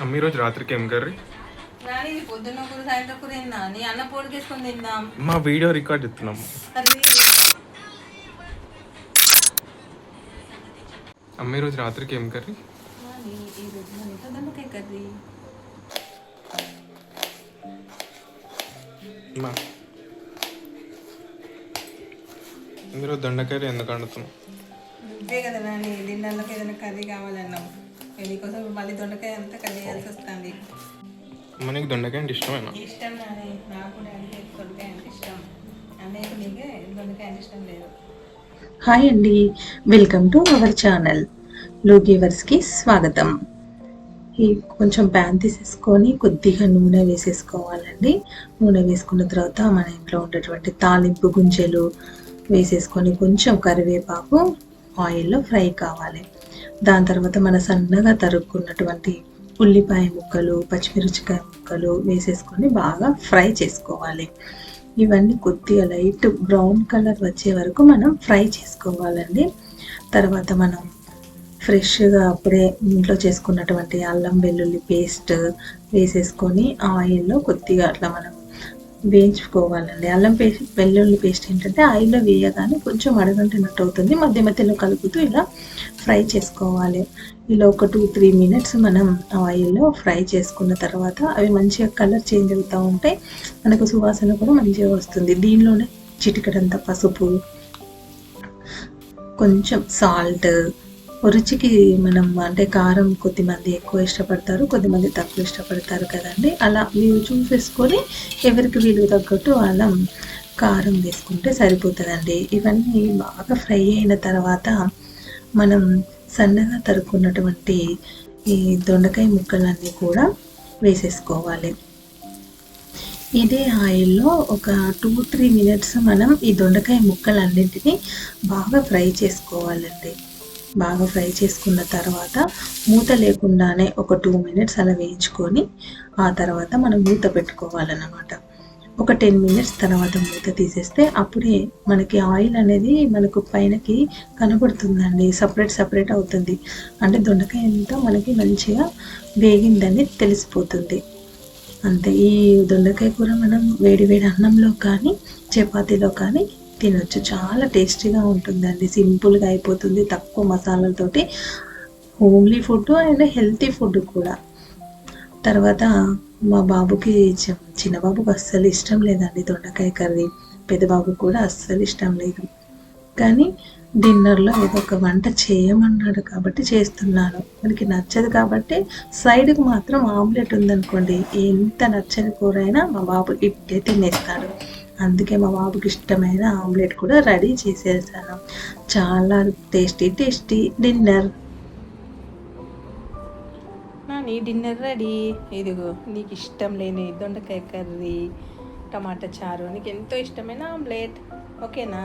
అమ్మ ఈరోజు రాత్రికి ఏం కర్రీ? పొద్దున్న కూర సాయంత్రం కూర తిందా నీ అన్న పోలికేసుకొని తిందాం. మా వీడియో రికార్డ్ ఇస్తున్నాము. అమ్మ ఈరోజు రాత్రికి ఏం కర్రీ? దొండకాయ కర్రీ. మీరు దొండకర్రీ ఎందుకు వండుతున్నాం? అంతే కదా నాని, డిన్నర్లోకి ఏదైనా కర్రీ కావాలన్నావు. మీకోసం మళ్ళీ దొండకాయ అంతా కర్రీ చేయాల్సి వస్తుంది. మనకి దొండకాయ అంటే ఇష్టమేనా? ఇష్టం నాని, నాకు డాడీకి దొండకాయ అంటే ఇష్టం. అన్నయ్యకు నీకే దొండకాయ అంటే ఇష్టం లేదు. హాయ్ అండి, వెల్కమ్ టు అవర్ ఛానల్ లూగీవర్స్కి స్వాగతం. ఈ కొంచెం ప్యాన్ తీసేసుకొని కొద్దిగా నూనె వేసేసుకోవాలండి. నూనె వేసుకున్న తర్వాత మన ఇంట్లో ఉండేటువంటి తాలింపు గుంజలు వేసేసుకొని కొంచెం కరివేపాకు ఆయిల్లో ఫ్రై కావాలి. దాని తర్వాత మన సన్నగా తరుక్కున్నటువంటి ఉల్లిపాయ ముక్కలు, పచ్చిమిరపకాయ ముక్కలు వేసేసుకొని బాగా ఫ్రై చేసుకోవాలి. ఇవన్నీ కొద్దిగా లైట్ బ్రౌన్ కలర్ వచ్చే వరకు మనం ఫ్రై చేసుకోవాలండి. తర్వాత మనం ఫ్రెష్గా అప్పుడే ఇంట్లో చేసుకున్నటువంటి అల్లం వెల్లుల్లి పేస్ట్ వేసేసుకొని ఆయిల్లో కొద్దిగా అట్లా మనం వేయించుకోవాలండి. అల్లం పేస్ట్ వెల్లుల్లి పేస్ట్ ఏంటంటే ఆయిల్లో వేయగానే కొంచెం అడగంటినట్టు అవుతుంది. మధ్య మధ్యలో కలుపుతూ ఇలా ఫ్రై చేసుకోవాలి. ఇలా ఒక 2-3 మినిట్స్ మనం ఆయిల్లో ఫ్రై చేసుకున్న తర్వాత అవి మంచిగా కలర్ చేంజ్ అవుతూ ఉంటాయి. మనకు సువాసన కూడా మంచిగా వస్తుంది. దీనిలోనే చిటికెడంత పసుపు, కొంచెం సాల్ట్, రుచికి మనం అంటే కారం కొద్దిమంది ఎక్కువ ఇష్టపడతారు, కొద్దిమంది తక్కువ ఇష్టపడతారు కదండి. అలా మీరు చూసేసుకొని ఎవరికి వీలు తగ్గట్టు అలా కారం వేసుకుంటే సరిపోతుందండి. ఇవన్నీ బాగా ఫ్రై అయిన తర్వాత మనం సన్నగా తరుక్కున్నటువంటి ఈ దొండకాయ ముక్కలన్నీ కూడా వేసేసుకోవాలి. ఇదే ఆయిల్లో ఒక 2-3 మినిట్స్ మనం ఈ దొండకాయ ముక్కలన్నింటినీ బాగా ఫ్రై చేసుకోవాలండి. బాగా ఫ్రై చేసుకున్న తర్వాత మూత లేకుండానే ఒక 2 మినిట్స్ అలా వేయించుకొని ఆ తర్వాత మనం మూత పెట్టుకోవాలన్నమాట. ఒక 10 మినిట్స్ తర్వాత మూత తీసేస్తే అప్పుడే మనకి ఆయిల్ అనేది మనకు పైనకి కనబడుతుందండి. సపరేట్ అవుతుంది. అంటే దొండకాయ అంతా మనకి మంచిగా వేగిందని తెలిసిపోతుంది. అంతే. ఈ దొండకాయ కూర మనం వేడి అన్నంలో కానీ చపాతీలో కానీ తినొచ్చు. చాలా టేస్టీగా ఉంటుందండి. సింపుల్గా అయిపోతుంది, తక్కువ మసాలాలతోటి. Homely food and healthy food కూడా. తర్వాత మా బాబుకి చిన్న బాబుకి అస్సలు ఇష్టం లేదండి దొండకాయ కర్రీ. పెద్ద బాబు కూడా అస్సలు ఇష్టం లేదు. కానీ డిన్నర్లో ఏదో ఒక వంట చేయమన్నాడు కాబట్టి చేస్తున్నాను. మనకి నచ్చదు కాబట్టి సైడ్కి మాత్రం ఆమ్లెట్ ఉందనుకోండి, ఎంత నచ్చని కూర అయినా మా బాబు ఇట్టే తినేస్తాడు. అందుకే మా బాబుకి ఇష్టమైన ఆమ్లెట్ కూడా రెడీ చేసేసాను. చాలా టేస్టీ డిన్నర్. నీ డిన్నర్ రెడీ. ఇదిగో నీకు ఇష్టం లేని దొండకాయ కర్రీ, టమాటా చారు, నీకు ఎంతో ఇష్టమైన ఆమ్లెట్. ఓకేనా?